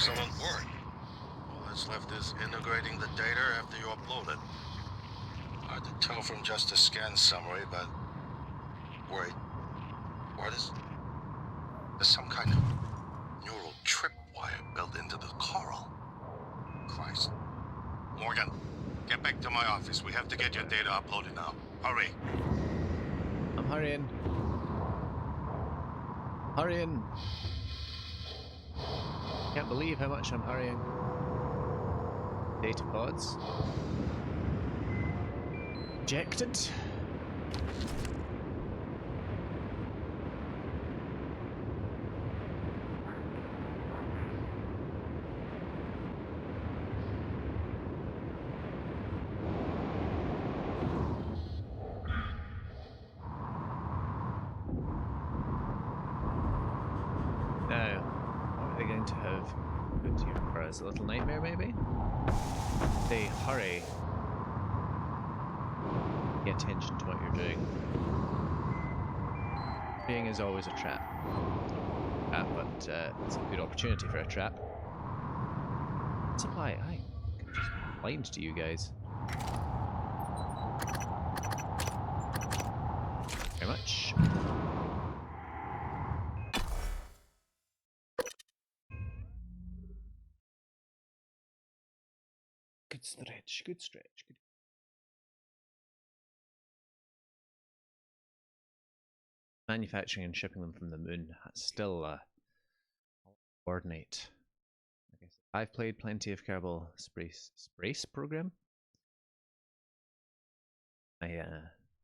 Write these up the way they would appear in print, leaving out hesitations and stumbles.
Excellent work. All that's left is integrating the data after you upload it. Hard to tell from just a scan summary, but... Wait. What is... There's some kind of neural tripwire built into the coral. Christ. Morgan, get back to my office. We have to get your data uploaded now. Hurry. I'm hurrying. Hurrying. Can't believe how much I'm hurrying. Data pods. Ejected. Now, what are they going to have put here for us? A little nightmare, maybe? Say, hurry. Pay attention to what you're doing. Being is always a trap. But it's a good opportunity for a trap. Supply, I could just blind to you guys. Very much. Good stretch, good stretch. Good. Manufacturing and shipping them from the moon, that's still coordinate. I guess I've played plenty of Kerbal Space program. My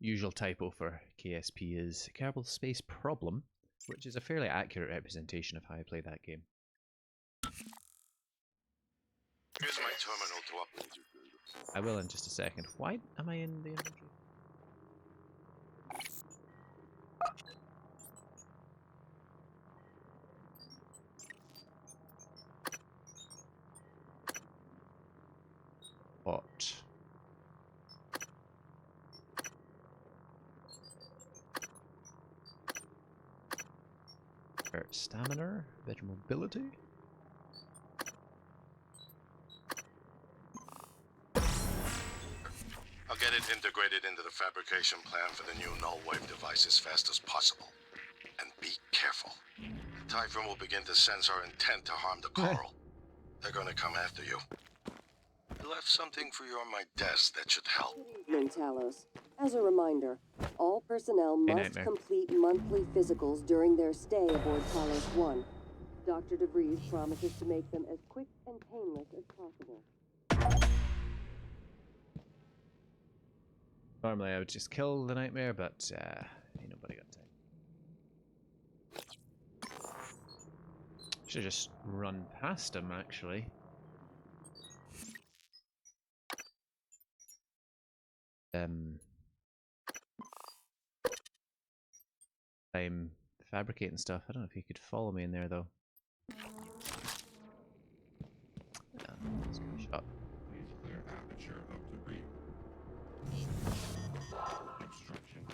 usual typo for KSP is Kerbal Space Problem, which is a fairly accurate representation of how I play that game. Here's my terminal to upload your data. I will in just a second. Why am I in the inventory? What? Stamina, better mobility. I'll get it integrated into the fabrication plan for the new null wave device as fast as possible. And be careful. The Typhon will begin to sense our intent to harm the coral. They're gonna come after you. I left something for you on my desk that should help. Good evening, Talos. As a reminder, all personnel must complete monthly physicals during their stay aboard Talos 1. Dr. DeVries promises to make them as quick and painless as possible. Normally I would just kill the nightmare, but ain't nobody got time. Should just run past him, actually. I'm fabricating stuff. I don't know if he could follow me in there though. Let's go shot. Please clear aperture of debris. Obstruction.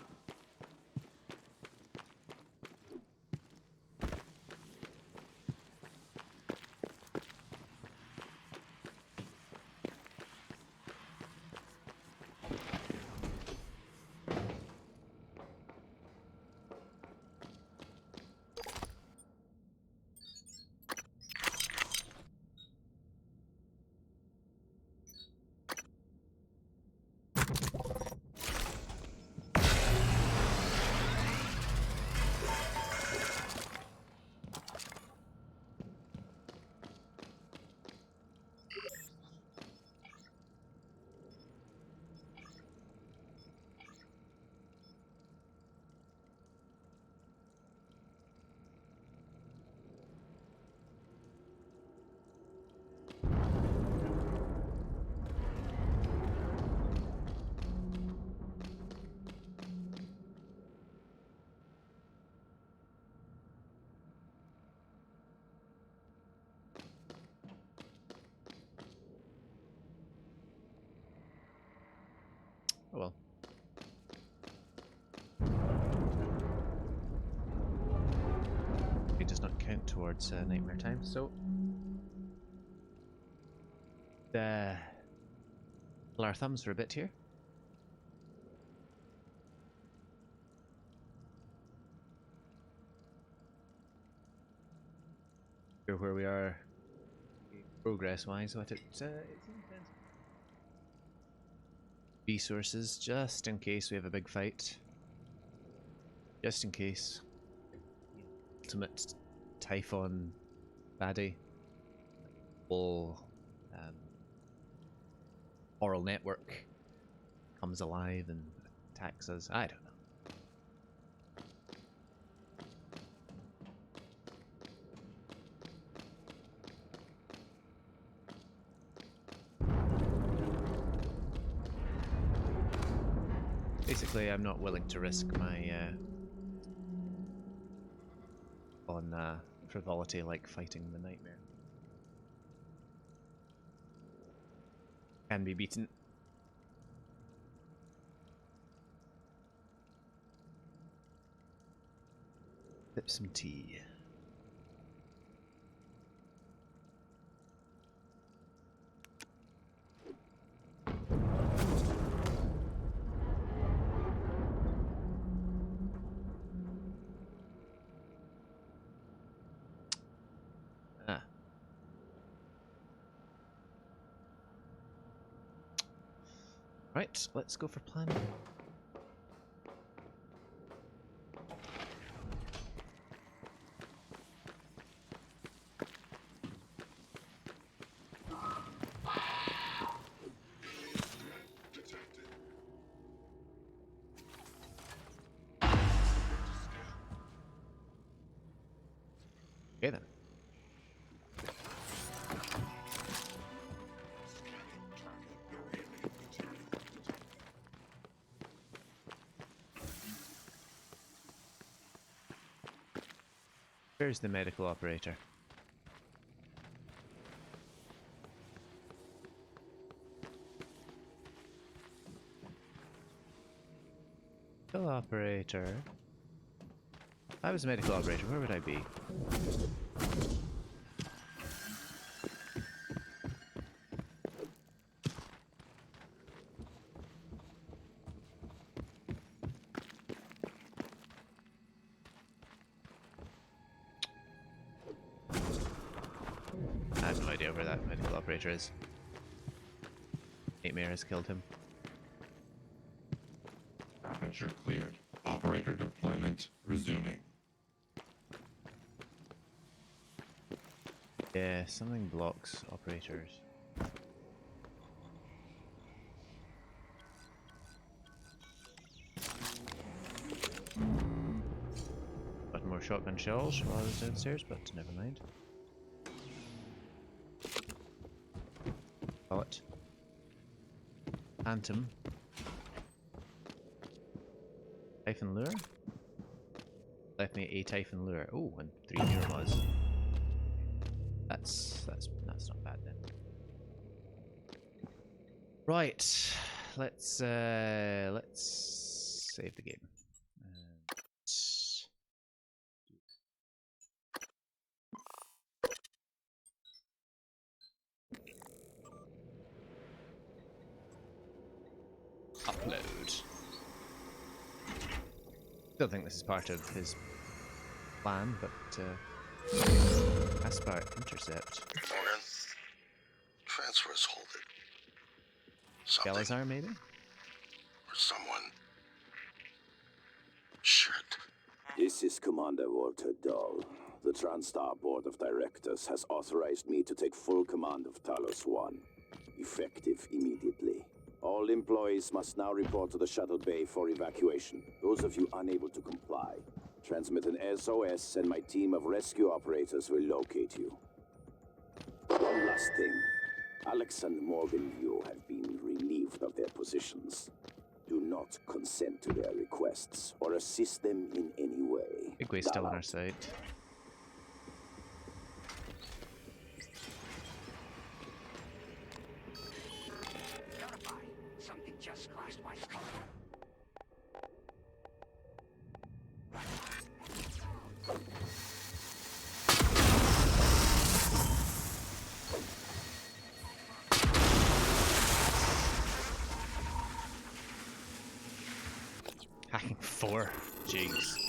Oh well. It does not count towards nightmare time, so Pull our thumbs for a bit here. Here where we are progress-wise, what it's resources, just in case we have a big fight. Just in case. Ultimate Typhon baddie. Whole oral network comes alive and attacks us. I don't know. Basically, I'm not willing to risk my on frivolity like fighting the nightmare. Can be beaten. Sip some tea. Right, let's go for plan. Okay then. Where's the medical operator? Medical operator. If I was a medical operator, where would I be? I have no idea where that medical operator is. Nightmare has killed him. Aperture cleared. Operator deployment resuming. Yeah, something blocks operators. Got more shotgun shells while I was downstairs, but never mind. Bullet. Phantom. Typhon lure? Left me a Typhon lure. Oh, and 3 neuromods. That's not bad then. Right, let's save the game. Upload. Don't think this is part of his plan, but Aspart intercept. Morgan. Transfers halted. Something Galazar, maybe? or someone. Shit. This is Commander Walter Dahl. The TranStar Board of Directors has authorized me to take full command of Talos 1, effective immediately. All employees must now report to the shuttle bay for evacuation. Those of you unable to comply, transmit an SOS and my team of rescue operators will locate you. One last thing. Alex and Morgan Yu have been relieved of their positions. Do not consent to their requests or assist them in any way. Big way's still on our side. Something just crossed my skull. 4. Jeez.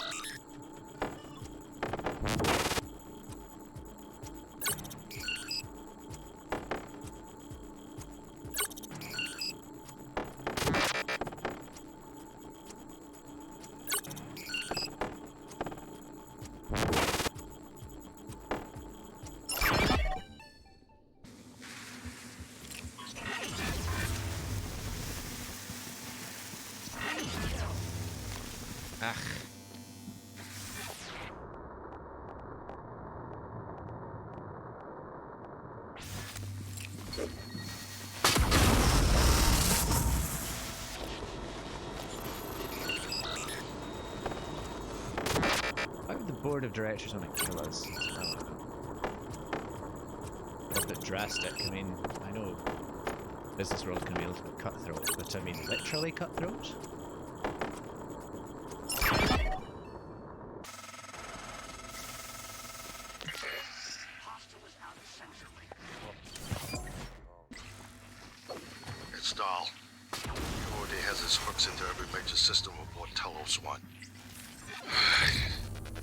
Ach. Why would the board of directors want to kill us? I don't know. A bit drastic. I mean, I know business world can be a little bit cutthroat, but I mean literally cutthroat? It's Dahl. He already has his hooks into every major system aboard Talos 1.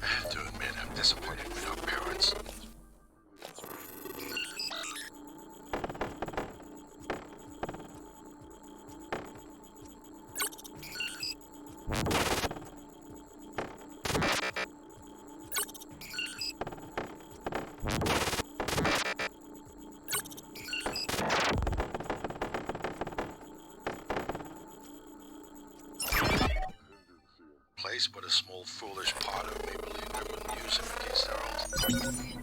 I have to admit, I'm disappointed with our parents. Place, but a small foolish part of me believed they wouldn't use him against their own.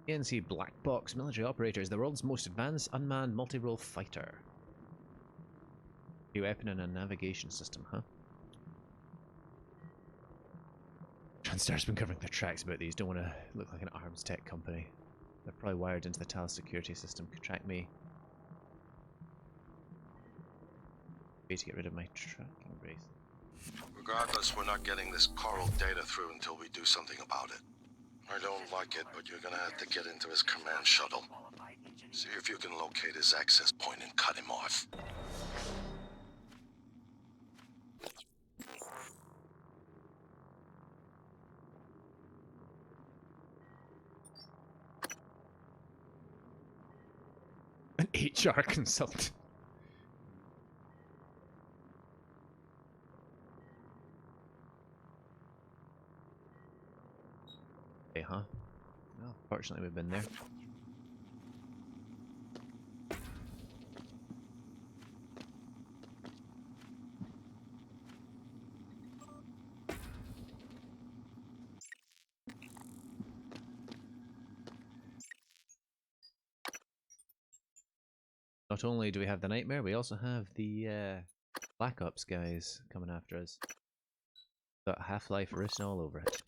ANC Black Box military operator is the world's most advanced unmanned multi-role fighter. A weapon and a navigation system, huh? Transstar's been covering their tracks about these. Don't want to look like an arms tech company. They're probably wired into the Talos security system. Could track me. Way to get rid of my tracking bracelet. Regardless, we're not getting this coral data through until we do something about it. I don't like it, but you're gonna have to get into his command shuttle. See if you can locate his access point and cut him off. An HR consultant. Hey, huh? Well, fortunately we've been there. Not only do we have the nightmare, we also have the Black Ops guys coming after us. Got Half-Life written all over it.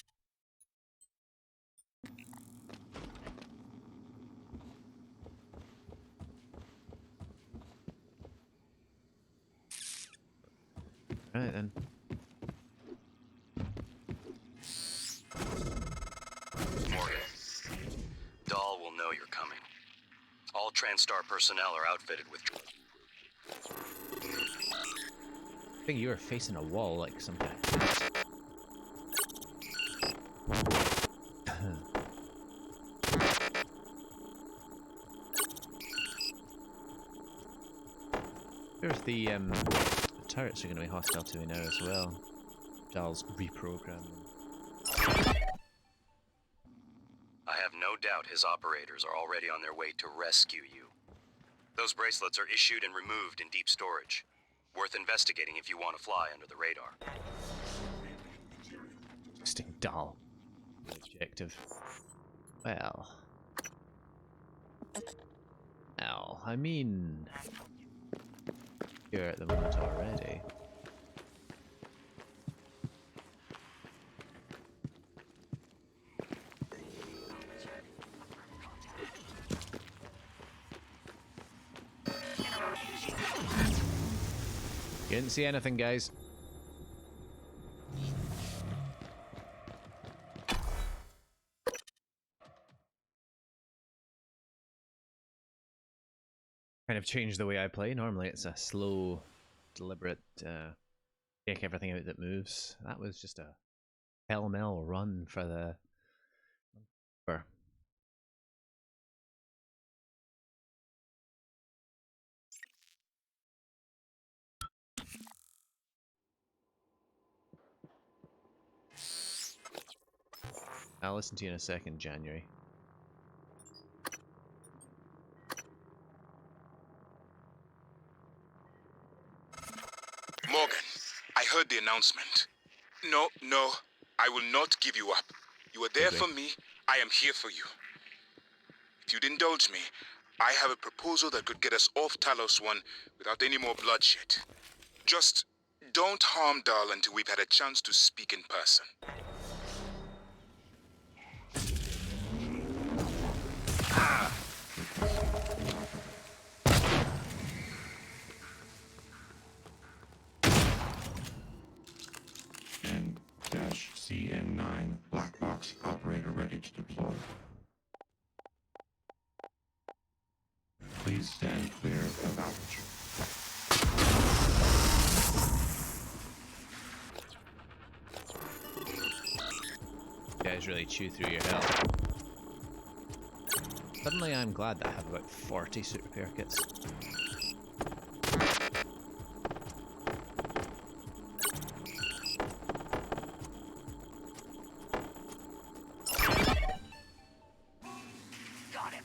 Right then. Morgan, Dahl will know you're coming. All Transstar personnel are outfitted with... I think you were facing a wall like some kind of cat. There's the turrets are going to be hostile to me now as well. Dahl's reprogramming. I have no doubt his operators are already on their way to rescue you. Those bracelets are issued and removed in deep storage. Worth investigating if you want to fly under the radar. Interesting, Dahl. Objective. Well, I mean, here at the moment already. You didn't see anything, guys. kind of changed the way I play. Normally it's a slow, deliberate, take everything out that moves. That was just a pell-mell run for the... I'll listen to you in a second, January. Morgan, I heard the announcement. No, I will not give you up. You were there for me, I am here for you. If you'd indulge me, I have a proposal that could get us off Talos 1 without any more bloodshed. Just don't harm Dahl until we've had a chance to speak in person. N-CN9 black box operator ready to deploy. Please stand clear of altitude. You guys really chew through your health. Suddenly I'm glad that I have about 40 suit repair kits. Got him.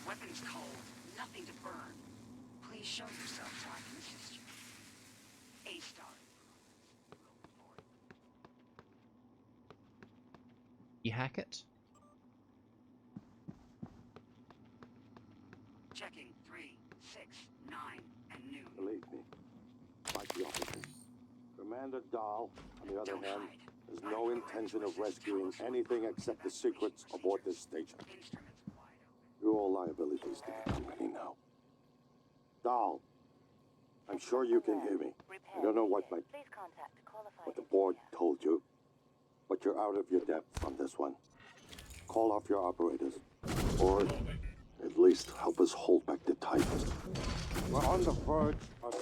Weapons cold. Nothing to burn. Please show yourself so I can assist you. A-star. You hack it? Checking 3, 6, 9, and noon. Believe me, baggiobertie. Commander Dahl, on the other Don't hand, hide. has no intention of rescuing anything except the secrets aboard this station. Instruments wide open. You're all liabilities to the company now. Dahl, I'm sure you can hear me. I don't know what the board told you, but you're out of your depth on this one. Call off your operators, or at least help us hold back the tide. We're on the verge of...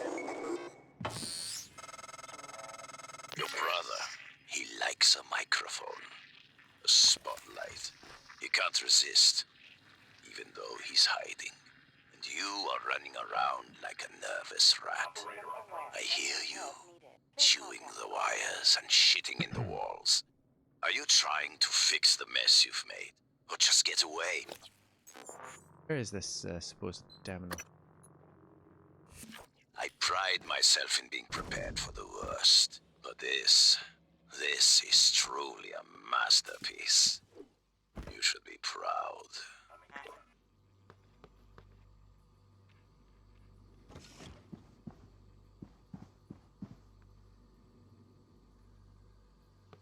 Your brother, he likes a microphone, a spotlight. He can't resist, even though he's hiding. And you are running around like a nervous rat. I hear you, chewing the wires and shitting in the walls. Are you trying to fix the mess you've made, or just get away? Where is this supposed terminal? I pride myself in being prepared for the worst, but this is truly a masterpiece. You should be proud.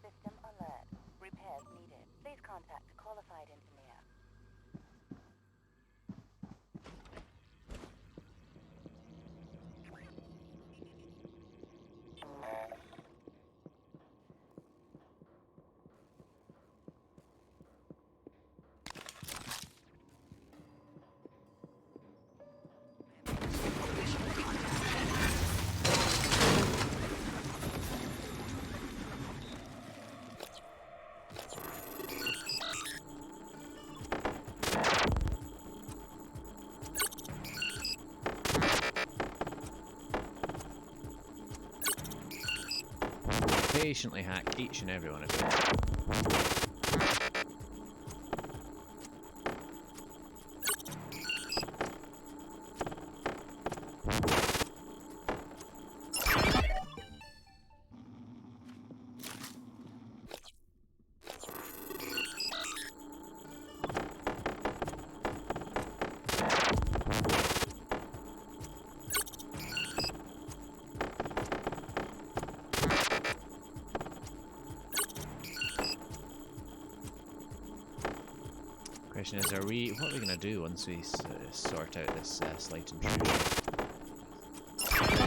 System alert. Repairs needed. Please contact qualified engineer. Patiently hack each and every one of you. Question is, what are we going to do once we sort out this slight intrusion?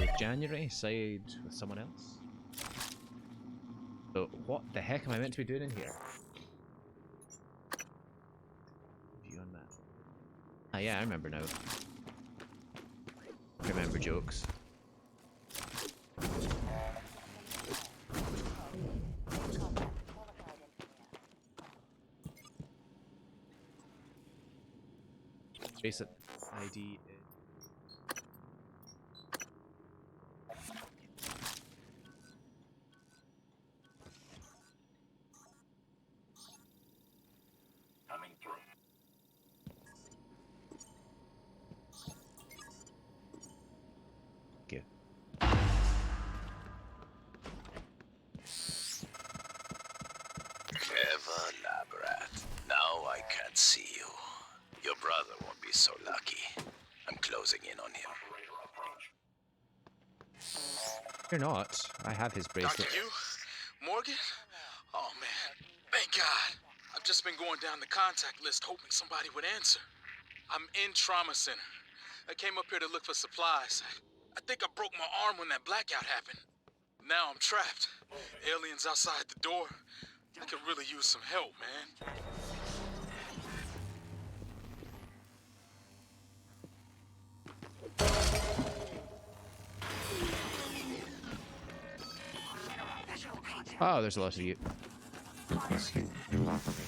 With January, side with someone else? So, what the heck am I meant to be doing in here? View on map. Ah yeah, I remember now. remember jokes. Bracelet ID is... Coming through. Okay. Clever lab rat. Now I can't see you. Your brother won't be so lucky. I'm closing in on him. You're not. I have his bracelet. Dr. Yu? Morgan? Oh, man. Thank God. I've just been going down the contact list hoping somebody would answer. I'm in trauma center. I came up here to look for supplies. I think I broke my arm when that blackout happened. Now I'm trapped. Aliens outside the door. I could really use some help, man. Oh, there's a lot of you. Requesting new operator.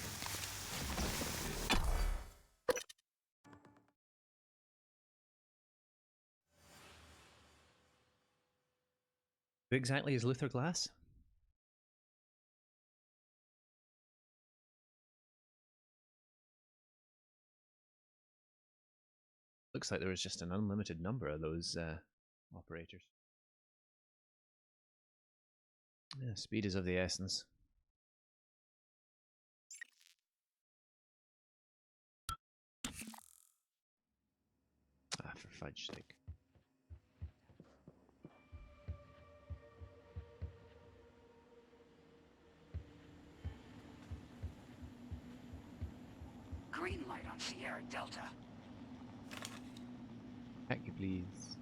Who exactly is Luther Glass? Looks like there was just an unlimited number of those operators. Yeah, speed is of the essence. Ah, for fudge's sake. Green light on Sierra Delta. Back you please.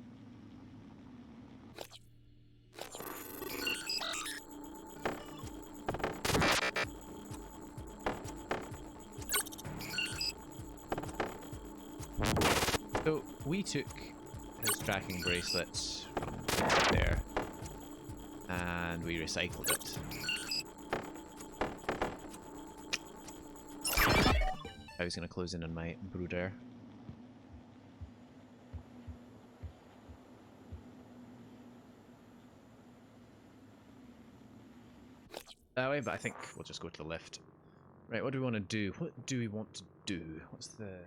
So we took his tracking bracelet from there and we recycled it. I was going to close in on my brooder. That way, but I think we'll just go to the left. Right, what do we want to do? What do we want to do? What's the...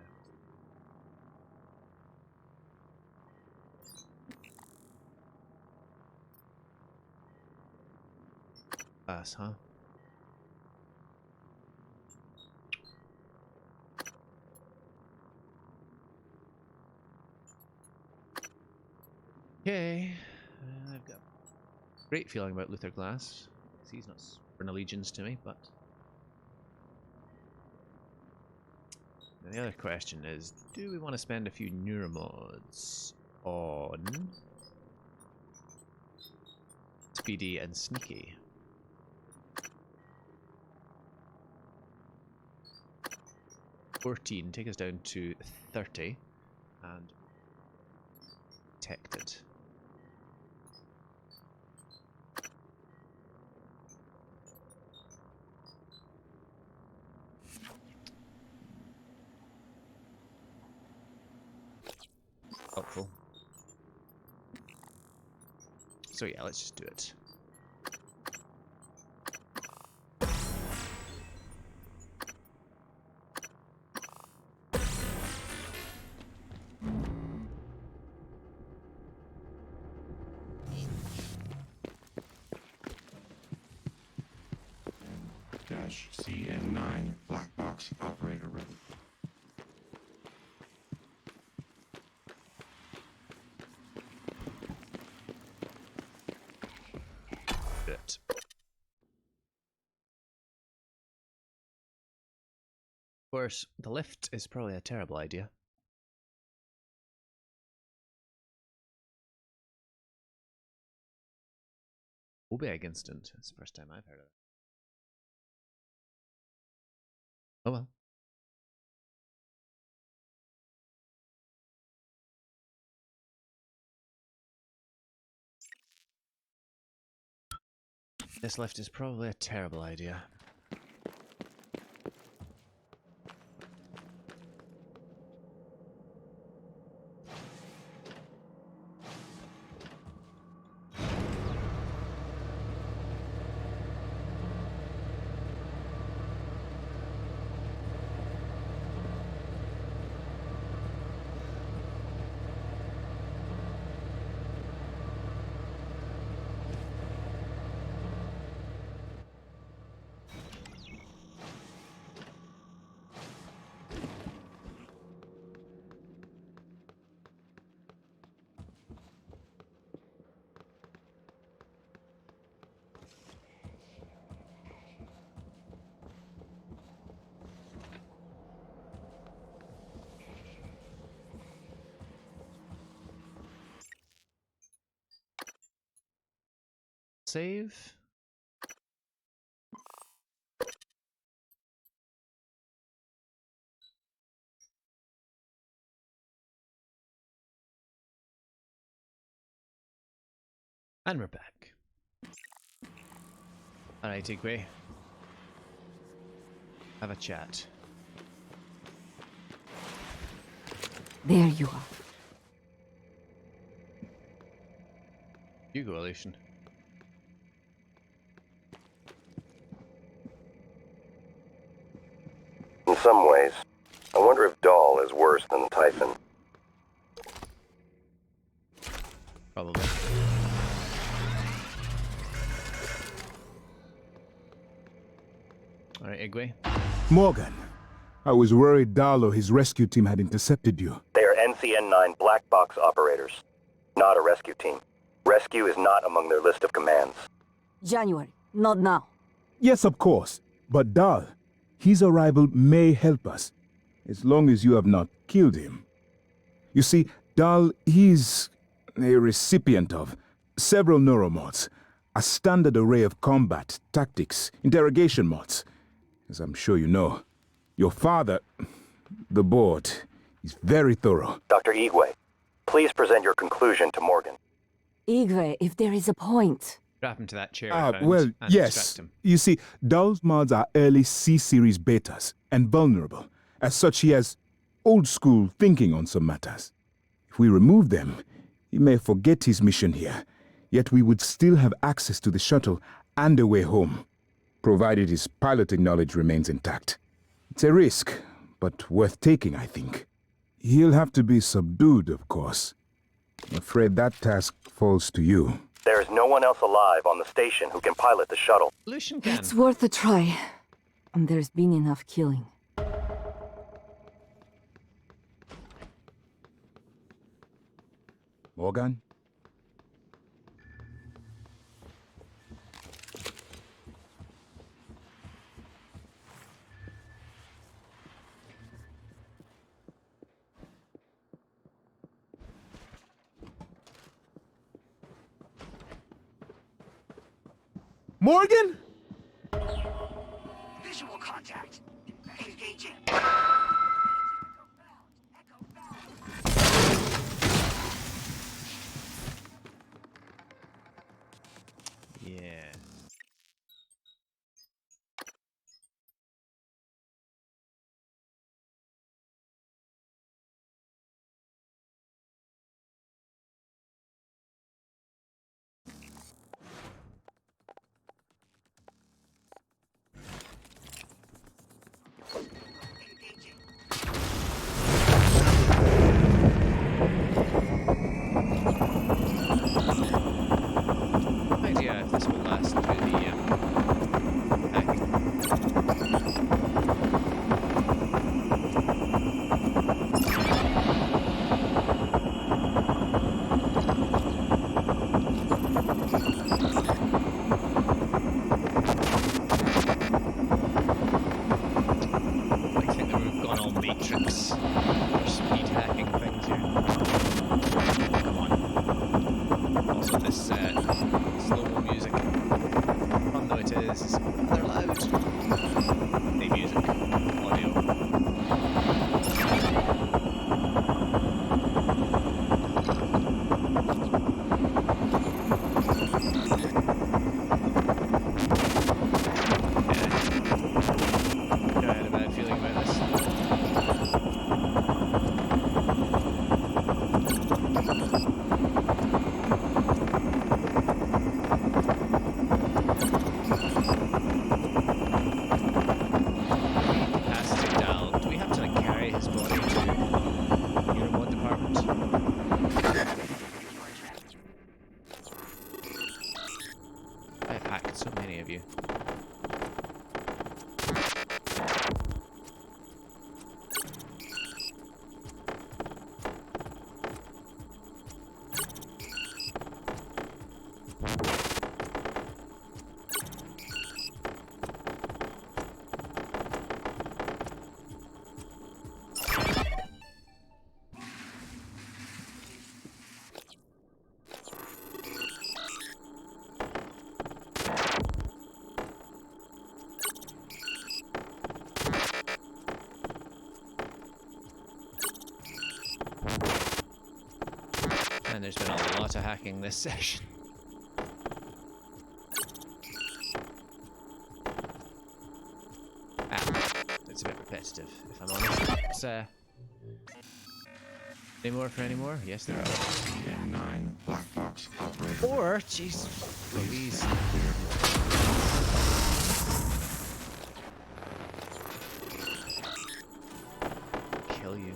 Class, huh? Okay, I've got a great feeling about Luther Glass. He's not sworn allegiance to me, but... Now the other question is, do we want to spend a few neuromods on Speedy and Sneaky? 14, take us down to 30, and detected. Helpful. So yeah, let's just do it. Dash CN9 black box operator ready. Good. Of course, the lift is probably a terrible idea. Obeg instant. It's the first time I've heard of it. Oh well. This lift is probably a terrible idea. Save. And we're back. Alright, Igwe. Have a chat. There you are. You go, Lucian. In some ways, I wonder if Dahl is worse than Typhon. Probably. Alright, Igwe. Morgan, I was worried Dahl or his rescue team had intercepted you. They are NCN-9 black box operators, not a rescue team. Rescue is not among their list of commands. January, not now. Yes, of course. But Dahl, his arrival may help us, as long as you have not killed him. You see, Dahl, he's a recipient of several neuromods, a standard array of combat, tactics, interrogation mods. As I'm sure you know, your father, the board, is very thorough. Dr. Igwe, please present your conclusion to Morgan. Igwe, if there is a point. Strap him to that chair I found Well, and yes. distract him. You see, Dahl's mods are early C-series betas and vulnerable. As such, he has old-school thinking on some matters. If we remove them, he may forget his mission here, yet we would still have access to the shuttle and a way home, provided his piloting knowledge remains intact. It's a risk, but worth taking, I think. He'll have to be subdued, of course. I'm afraid that task falls to you. There is no one else alive on the station who can pilot the shuttle. Lucian can. It's worth a try. And there's been enough killing. Morgan? Morgan? Visual contact. Engaging. Yeah. Idea if this will last through the hacking. I think that we've gone all Matrix or speed hacking things here. Come on. Also this slow-mo music, fun though it is rather loud. Hey music, audio. And there's been a lot of hacking this session. It's a bit repetitive, if I'm honest. But, any more for any more? Yes, there are. CN9 black box operator. 4? Jeez. Louise. Kill you.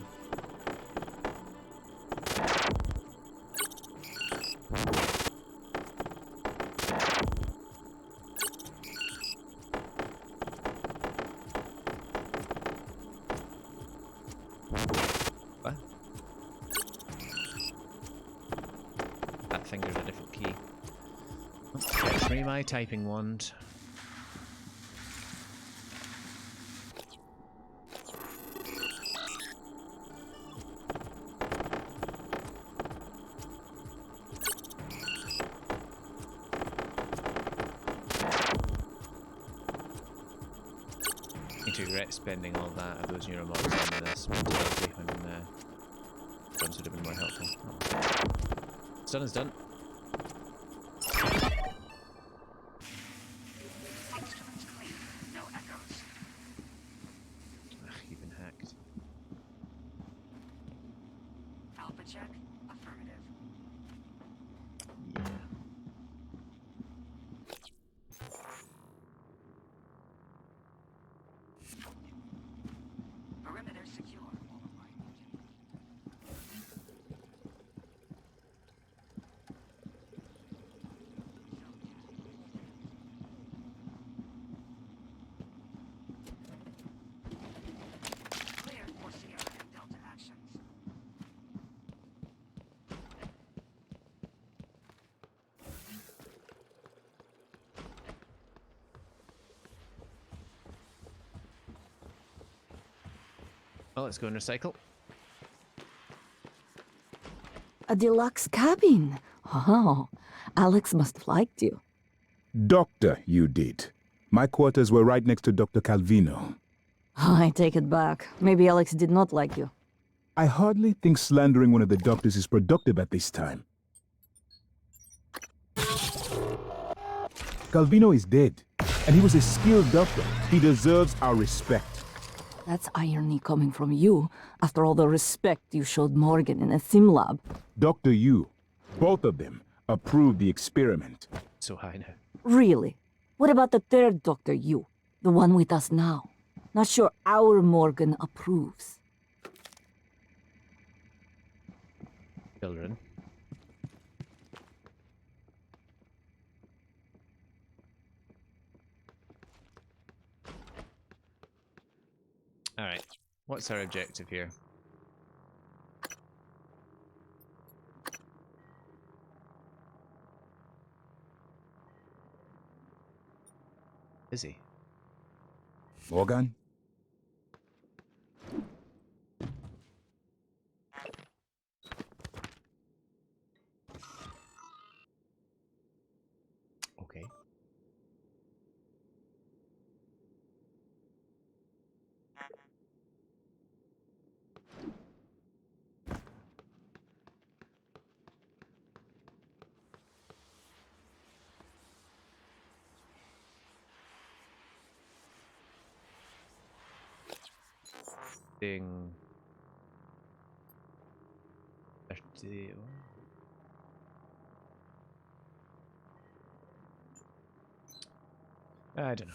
What? That finger's a different key. Oh, fetch me my typing wand. To regret spending all that of those neuromods on this mentality when guns would have been more helpful. Oh. It's done is done. Instruments clean. No echoes. Ugh, you've been hacked. Alpha check. Affirmative. Yeah. Perimeter secure. Clear for Sierra and Delta actions. Well, let's go and recycle. A deluxe cabin. Oh, Alex must have liked you. Doctor, you did. My quarters were right next to Dr. Calvino. I take it back. Maybe Alex did not like you. I hardly think slandering one of the doctors is productive at this time. Calvino is dead, and he was a skilled doctor. He deserves our respect. That's irony coming from you, after all the respect you showed Morgan in a sim lab. Dr. Yu, both of them, approved the experiment. So high now. Really? What about the third Dr. Yu? The one with us now? Not sure our Morgan approves. Children. Alright. What's our objective here? Is he? Morgan? Okay. Ding. 30. I don't know.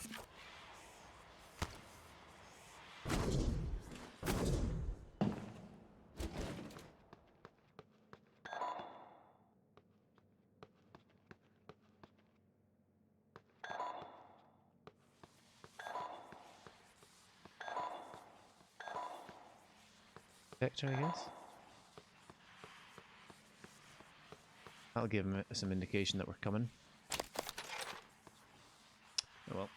Vector, I guess. That'll give him some indication that we're coming. Oh well.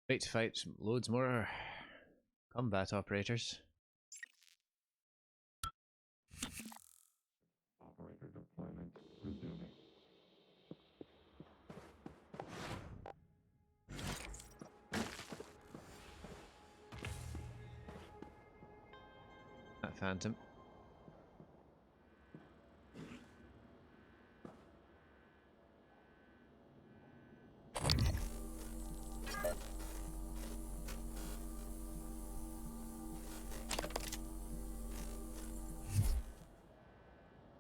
Wait to fight loads more combat operators. Operator deployment resuming. That Phantom.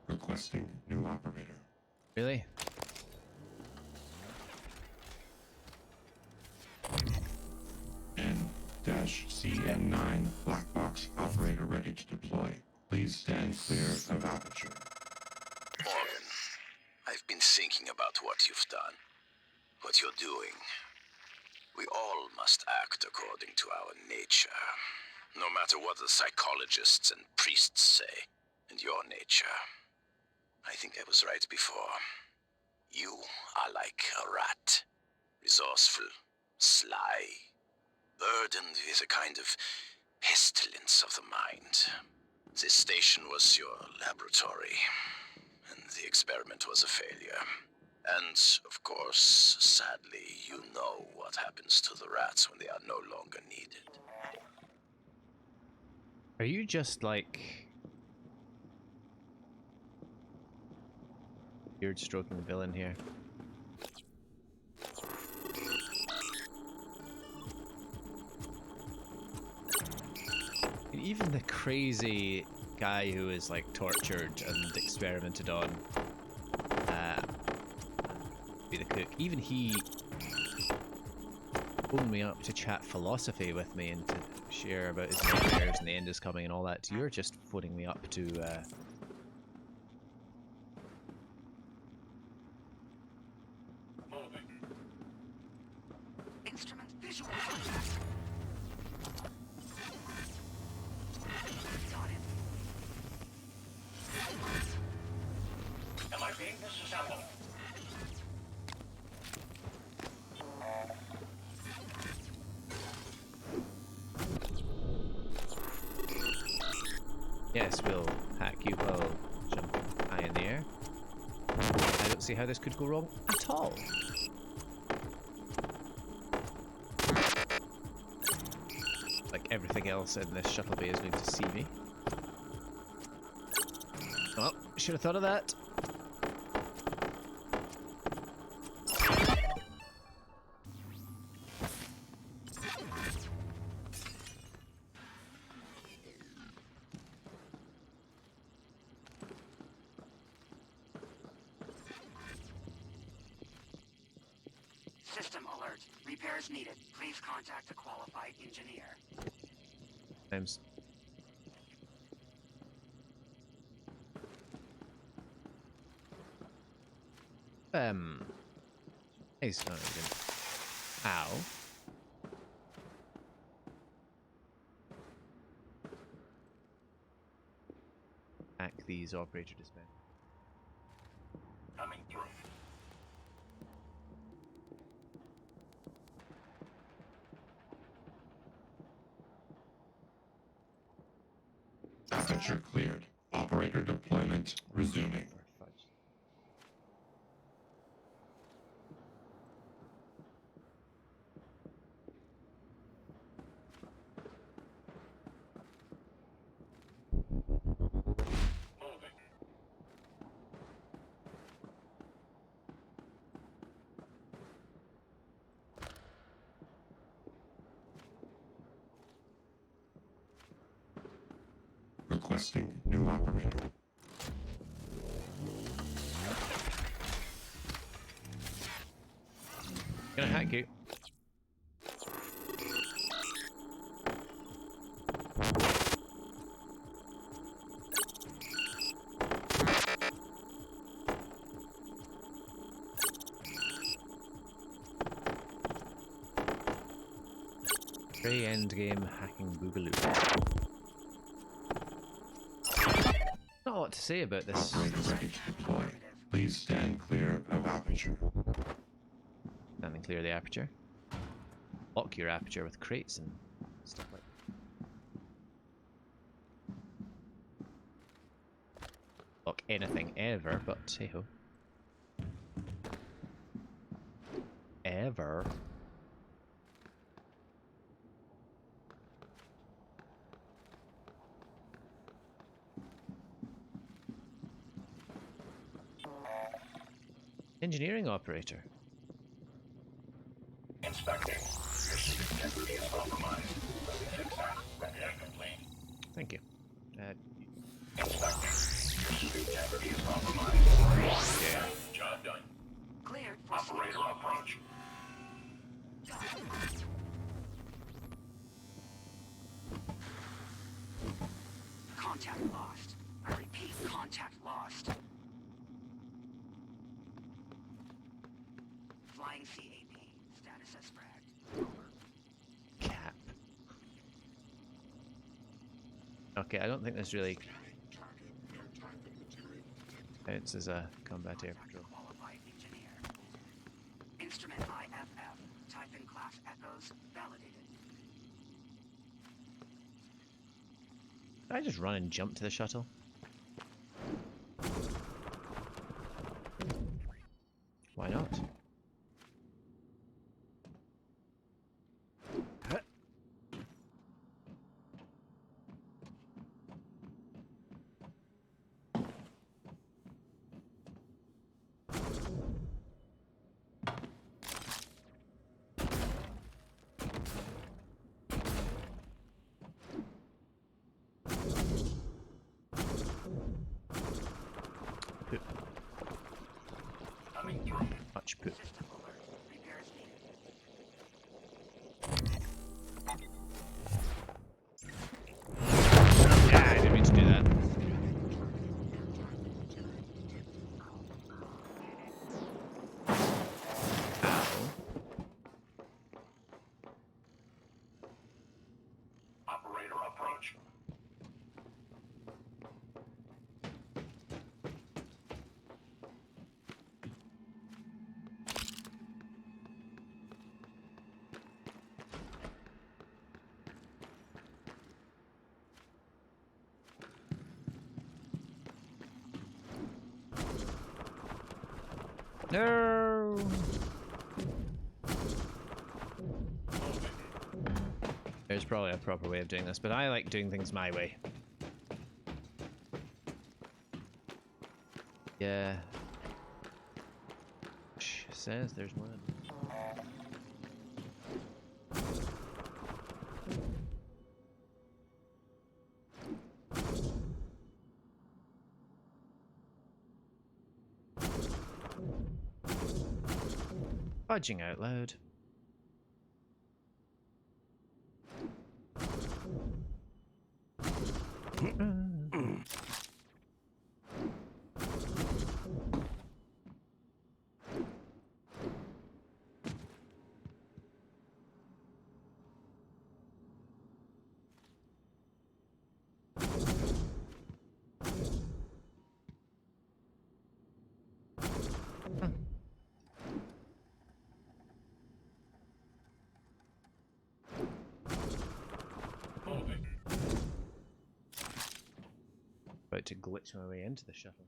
Requesting new operator. Really? N-CN9 black box operator ready to deploy. Please stand clear of aperture. Morgan, I've been thinking about what you've done, what you're doing. We all must act according to our nature, no matter what the psychologists and priests say. And your nature, I think I was right before. You are like a rat, resourceful, sly, burdened with a kind of pestilence of the mind. This station was your laboratory, and the experiment was a failure. And, of course, sadly, you know what happens to the rats when they are no longer needed. Are you just like beard stroking villain here? And even the crazy guy who is like tortured and experimented on, be the cook, even he phoned me up to chat philosophy with me and to share about his nightmares and the end is coming and all that. You're just phoning me up to Instrument visual contact. Got it. Am I being disassembled? yes, we'll hack you while jumping high in the air. I don't see how this could go wrong at all. Like everything else in this shuttle bay is going to see me. Well, should have thought of that. System alert. Repairs needed. Please contact a qualified engineer. Times. He's not even. Ow. Hack these operator dispense. Coming through. Aperture cleared. Operator deployment resuming. Requesting new operator. Gonna hack you. Very endgame hacking boogaloo. Not a lot to say about this. Operator ready to deploy. Please stand clear of aperture. Standing clear of the aperture. block your aperture with crates and stuff like that. Block anything ever, but hey ho. Ever. Engineering operator. Inspecting. Your suit integrity is compromised. Fix that. Repair complete. Thank you. Inspecting. Your suit integrity is compromised. Yeah. Job done. Cleared for Operator approach. contact lost. I repeat, contact lost. Flying CAP. Status as fragged. Cap. Okay, I don't think this really counts as a combat air patrol. Qualified engineer. Instrument IFF. Type in class echoes. Validated. Did I just run and jump to the shuttle? Why not? Poop. Coming through. Much poop. System alert. Repairs needed. Yeah, I didn't mean to do that. Ow. Operator approach. No. There's probably a proper way of doing this, but I like doing things my way. Yeah. Says there's one. Fudging out loud. About to glitch my way into the shuttle.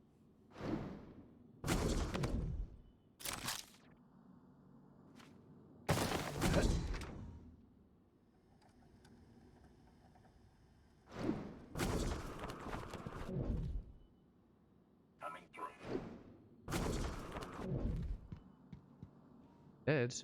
Coming through. Dead.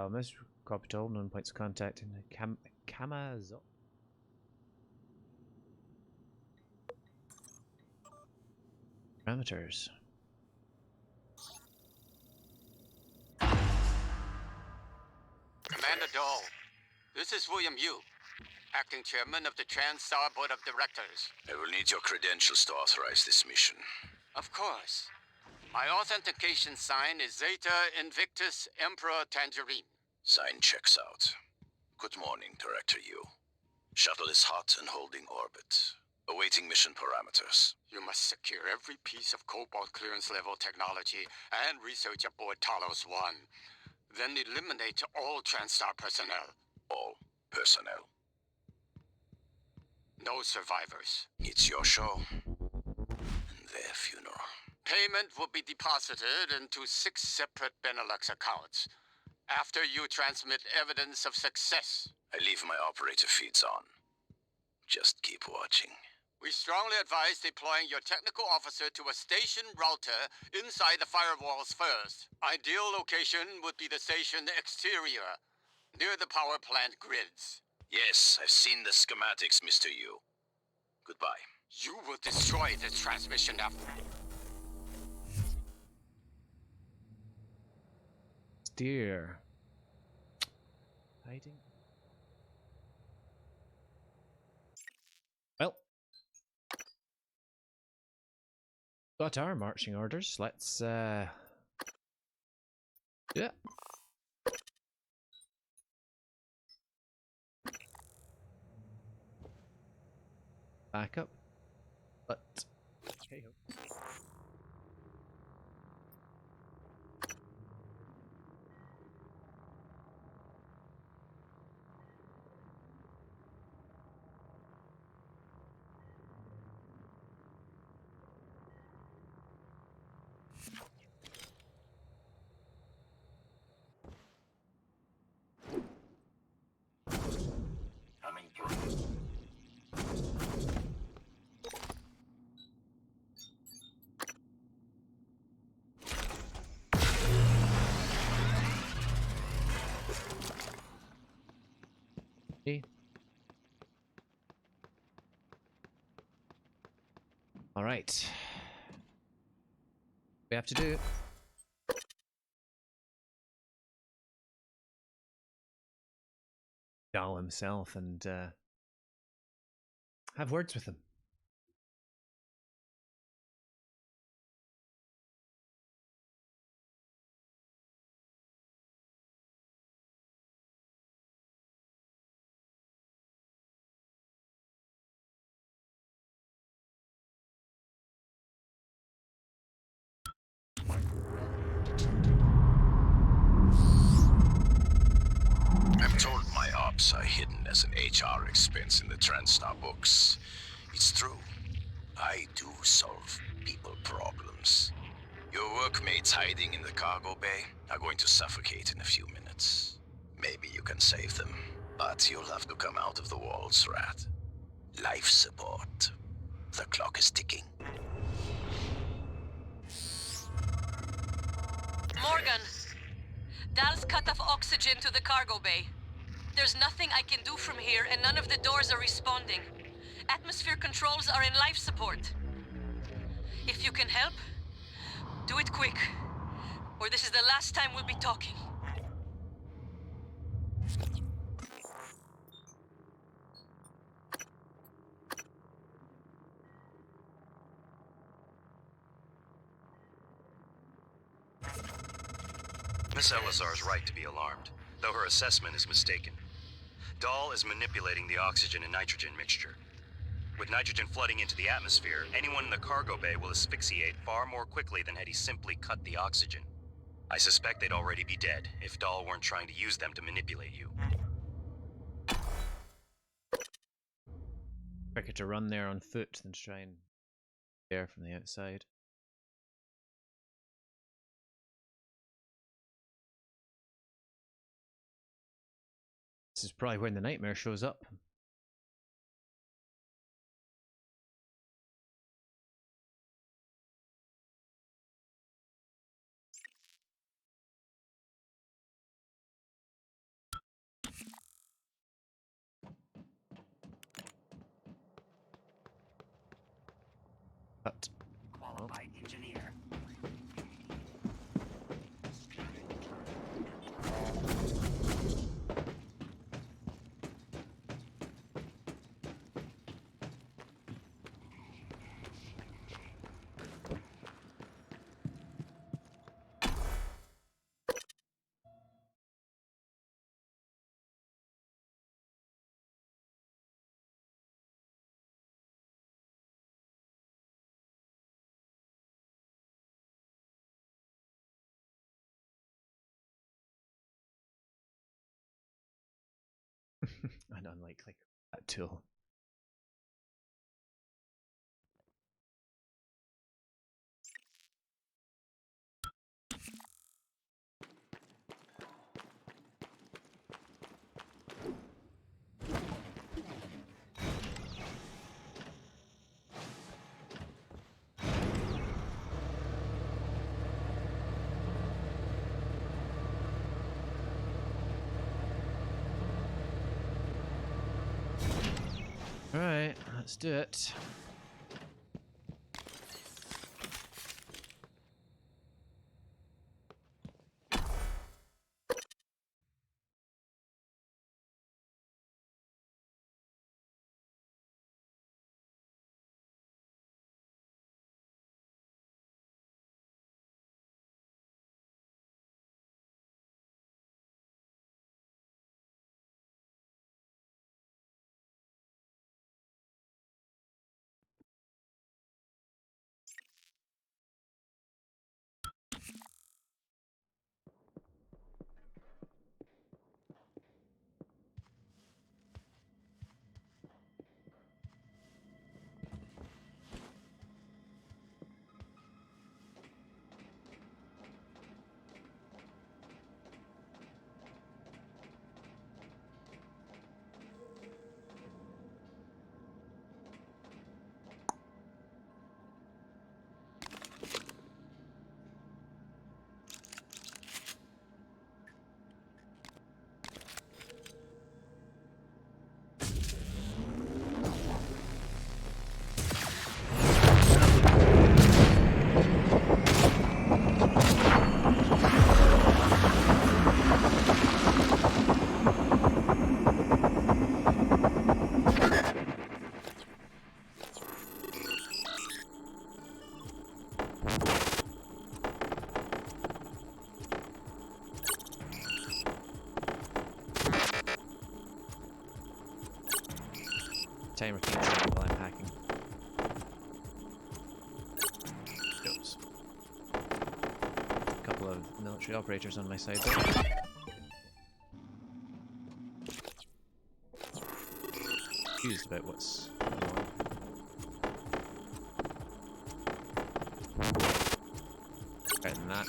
Most capital, known points of contact in the Kamazo. Parameters. Commander Dahl, this is William Yu, acting chairman of the TranStar Board of Directors. I will need your credentials to authorize this mission. Of course. My authentication sign is Zeta Invictus Emperor Tangerine. Sign checks out. Good morning, Director Yu. Shuttle is hot and holding orbit. Awaiting mission parameters. You must secure every piece of Cobalt clearance level technology and research aboard Talos 1. Then eliminate all TranStar personnel. All personnel. No survivors. It's your show. And their funeral. Payment will be deposited into 6 separate Benelux accounts. After you transmit evidence of success. I leave my operator feeds on. Just keep watching. We strongly advise deploying your technical officer to a station router inside the firewalls first. Ideal location would be the station exterior, near the power plant grids. Yes, I've seen the schematics, Mr. Yu. Goodbye. You will destroy this transmission after. Steer. Hiding. Well. Got our marching orders. Let's yeah. Back up. But hey ho. Coming through. All right. We have to do. Dahl himself and have words with him. I'm told my ops are hidden as an HR expense in the TranStar books. It's true. I do solve people problems. Your workmates hiding in the cargo bay are going to suffocate in a few minutes. Maybe you can save them, but you'll have to come out of the walls, Rat. Life support. The clock is ticking. Morgan! Dahl's cut off oxygen to the cargo bay. There's nothing I can do from here, and none of the doors are responding. Atmosphere controls are in life support. If you can help, do it quick, or this is the last time we'll be talking. Miss Elazar is right to be alarmed, though her assessment is mistaken. Dahl is manipulating the oxygen and nitrogen mixture. With nitrogen flooding into the atmosphere, anyone in the cargo bay will asphyxiate far more quickly than had he simply cut the oxygen. I suspect they'd already be dead if Dahl weren't trying to use them to manipulate you. Quicker to run there on foot than to try and air from the outside. This is probably when the nightmare shows up. But Qualified engineer. an unlikely that tool. Alright, let's do it. Timer keeps running while I'm hacking. Goes. A couple of military operators on my side there. Confused about what's going on. Better than that.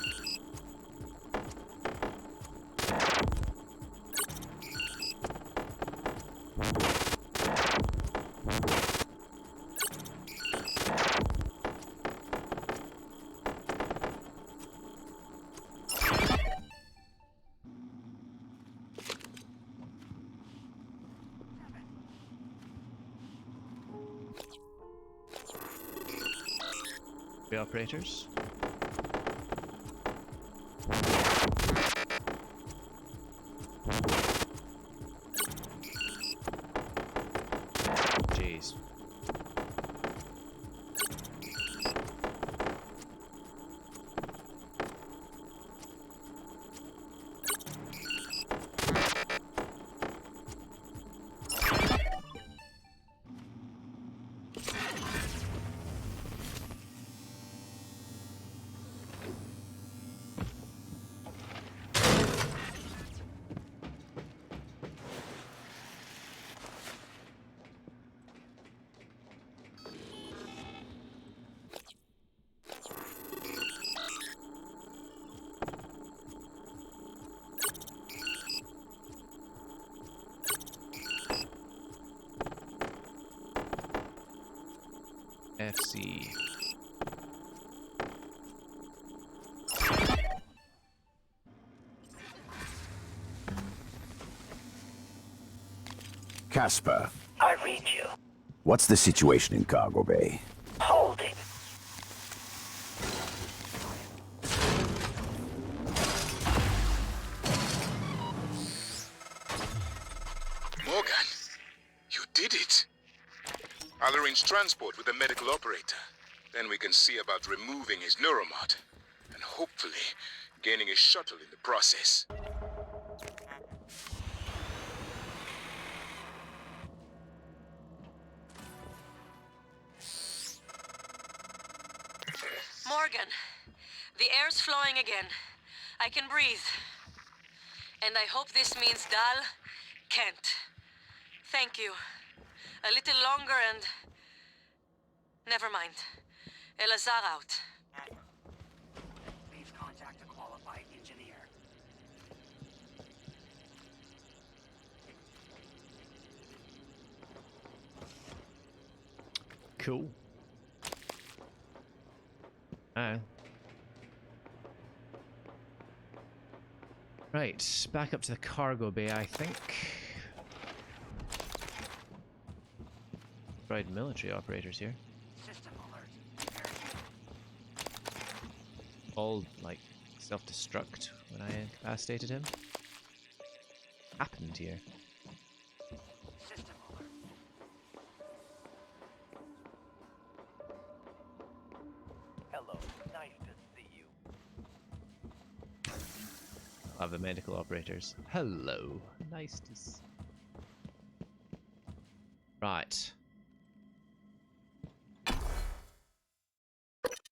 The operators. Jeez. FC. Casper, I read you. what's the situation in Cargo Bay? Holding. arrange transport with the medical operator. Then we can see about removing his neuromod. And hopefully, gaining a shuttle in the process. Morgan, the air's flowing again. I can breathe. And I hope this means Dahl can't. Thank you. A little longer and... Never mind. Elazar out. Please contact a qualified engineer. Cool. Right, back up to the cargo bay, I think. Right, military operators here. System alert. All, like, self-destruct when I incapacitated him. Happened here. System alert. Hello, nice to see you. I'll have the medical operators. Hello, nice to see. Right.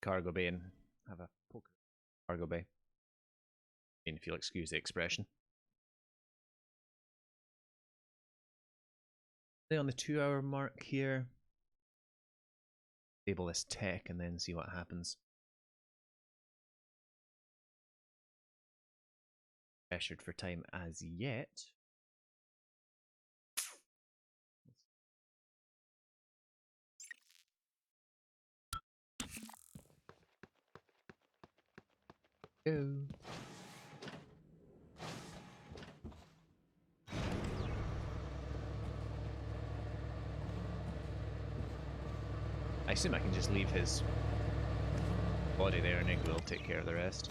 Cargo bay and have a poke cargo bay. I mean, if you'll excuse the expression. Stay on the 2-hour mark here. Disable this tech and then see what happens. Pressured for time as yet. Go. I assume I can just leave his body there and it will take care of the rest.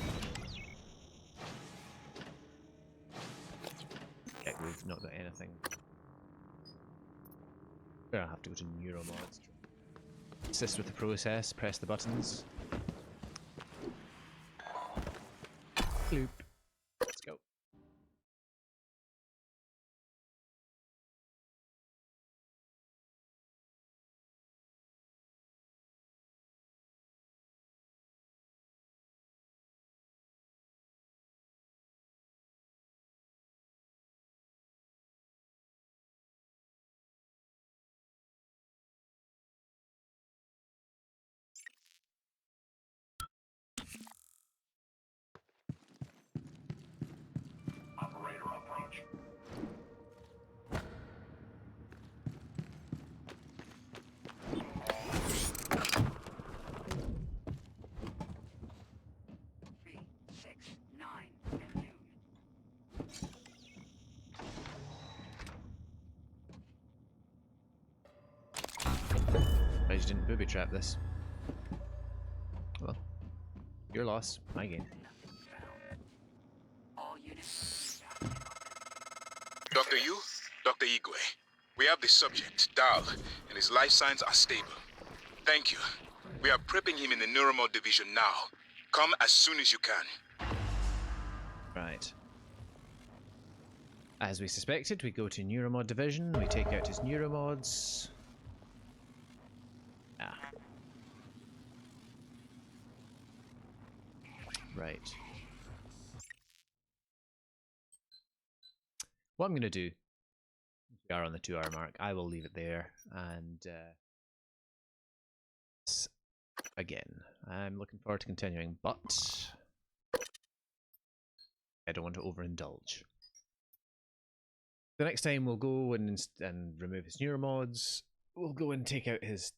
Yeah, we've not got anything. I'll have to go to neuromods. Assist with the process, press the buttons. Loop. Let's go. Operator approach. I just didn't booby trap this. Well, your loss, my gain. Dr. Yu, Dr. Igwe, we have the subject, Dahl, and his life signs are stable. Thank you. We are prepping him in the neuromod division now. Come as soon as you can. Right. As we suspected, we go to neuromod division, we take out his neuromods. Ah. Right. What I'm going to do, we are on the 2-hour mark, I will leave it there, and again, I'm looking forward to continuing, but I don't want to overindulge. The next time we'll go and remove his neuromods, we'll go and take out his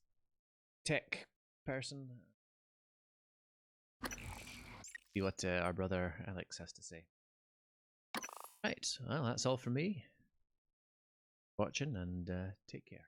tech person. See what our brother Alex has to say. Right, well, that's all from me. Watching and take care.